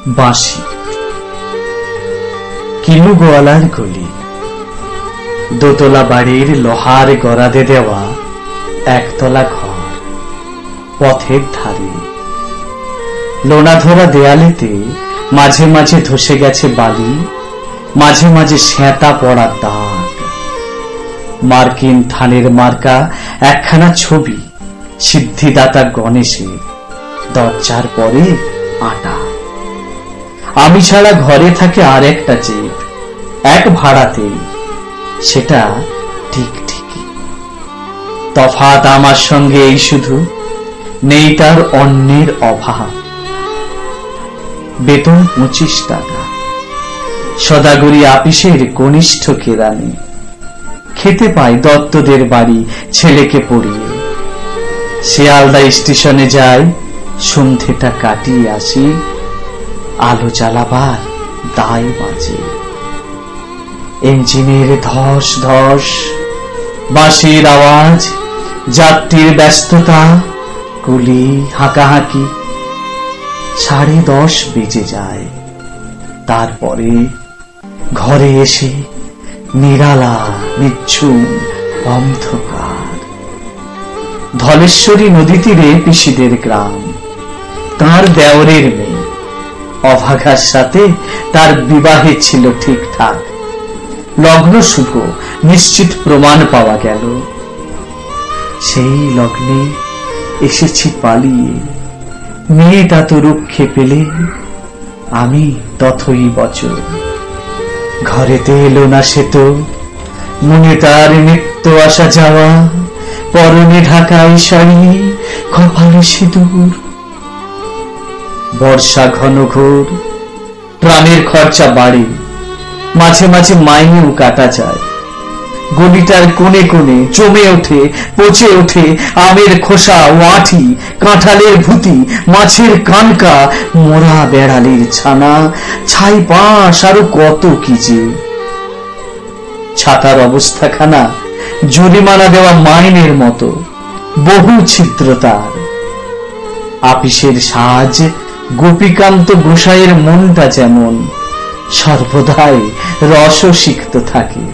বাঁশি কিনু গোয়ালার গলি, দোতলা বাড়ির লোহার গরাদে দেওয়া একতলা ঘর, পথের ধারে লোনা ধরা দেয়ালেতে মাঝে মাঝে ধসে গেছে বালি, মাঝে মাঝে সেঁতা পড়া দাগ। মার্কিন থানের মার্কা একখানা ছবি, সিদ্ধিদাতা গণেশের, দরজার পরে আটা। আমি ছাড়া ঘরে থাকে আর একটা জীব, এক ভাড়াতে, সেটা ঠিক ঠিকই। তফাৎ আমার সঙ্গে এই শুধু, নেই তার অন্যের অভাব। বেতন 25 টাকা, সদাগরি আপিসের কনিষ্ঠ কেরানি। খেতে পাই দত্তদের বাড়ি ছেলেকে পড়িয়ে। শিয়ালদা স্টেশনে যাই, সন্ধেটা কাটিয়ে আসি, আলো জ্বালাবার দায় বাজে। ইঞ্জিনের ধস ধস, বাঁশির আওয়াজ, যাত্রীর ব্যস্ততা, কুলি হাঁকাহাঁকি। 10:30 বেজে যায়। তারপরে ঘরে এসে নিরালা নিঝুম অন্ধকার। ধলেশ্বরী নদী তীরে পিসিদের গ্রাম, তার দেওরের মেয়ে। অভাগার সাথে তার বিবাহে ছিল ঠিকঠাক, লগ্ন শুভ, নিশ্চিত প্রমাণ পাওয়া গেল। সেই লগ্নে এসেছি পালিয়ে, মেয়েটা তো রক্ষে পেলে, আমি তথই বচন। ঘরেতে এলো না সে তো, মনে তার নিত্য আসা যাওয়া, পরনে ঢাকায় শাড়ি, কপালে সিঁদুর। বর্ষা ঘন ঘোর, প্রাণের খরচা বাড়ে, মাঝে মাঝে মাইনেও কাটা যায়। গলিটার কোণে কোণে জমে ওঠে, পচে ওঠে আমের খোসা ও আঁঠি, কাঁঠালের ভুতি, মাছের কানকা, মোরা বেড়ালের ছানা, ছাই পাশ, আরো কত কি যে। ছাতার অবস্থাখানা জরিমানা দেওয়া মাইনের মতো, বহু ছিদ্র তার। আপিসের সাজ গোপীকান্ত গোসাইয়ের মনটা যেমন সর্বদাই রসসিক্ত থাকে।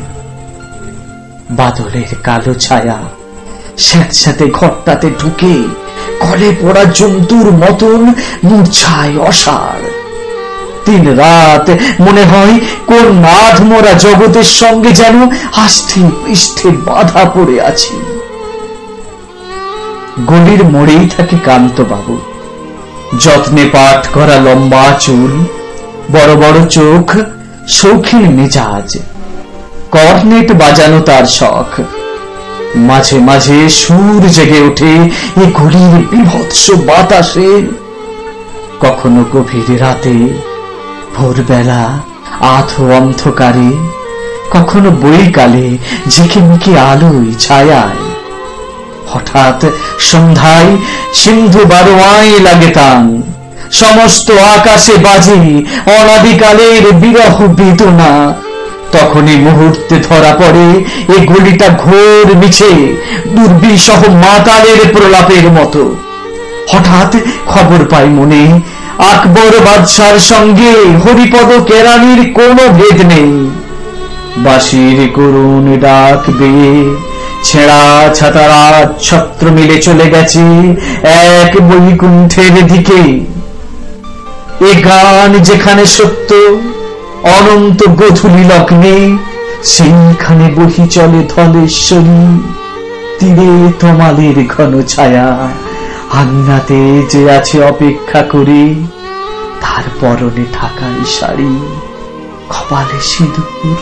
বাদলের কালো ছায়া স্যাঁতস্যাঁতে ঘরটাতে ঢুকে কলে পড়া জন্তুর মতন মূর্ছায় অসাড়। দিন রাত মনে হয় কোন নাধ মোরা জগতের সঙ্গে যেন আষ্ঠে পৃষ্ঠে বাধা পড়ে আছি। গলির মোড়েই থাকে কান্তবাবু, যত্নে পাঠ করা লম্বা চুল, বড় বড় চোখ, শৌখিন মেজাজ। কর্নেট বাজানো তার শখ। মাঝে মাঝে সুর জেগে ওঠে এ গলির বিভৎস বাতাসে। কখনো গভীর রাতে, ভোরবেলা আধো অন্ধকারে, কখনো বৈকালে ঝিকিমিকি আলোয় ছায়ায়। হঠাৎ সন্ধ্যায় সিন্ধু বারোয়ায় লাগে তান, সমস্ত আকাশে বাজে অনাদিকালের বিরহ বেদনা। তখনই মুহূর্তে ধরা পড়ে এ গলিটা ঘোর মিছে দুর্বিষহ মাতালের প্রলাপের মতো। হঠাৎ খবর পাই মনে, আকবর বাদশার সঙ্গে হরিপদ কেরানির কোনো ভেদ নেই। বাঁশির করুণ ডাক বেয়ে ছেঁড়া ছাতারা ছত্র মিলে চলে গেছে এক বৈকুণ্ঠের দিকে। এ গান যেখানে সত্য, অনন্ত গোধূলি লগ্নে সেইখানে বহি চলে ধলেশ্বরী। তীরে তমালের ঘন ছায়া, আঙিনাতে যে আছে অপেক্ষা করে, তার পরনে ঢাকাই শাড়ি, কপালে সিঁদুর।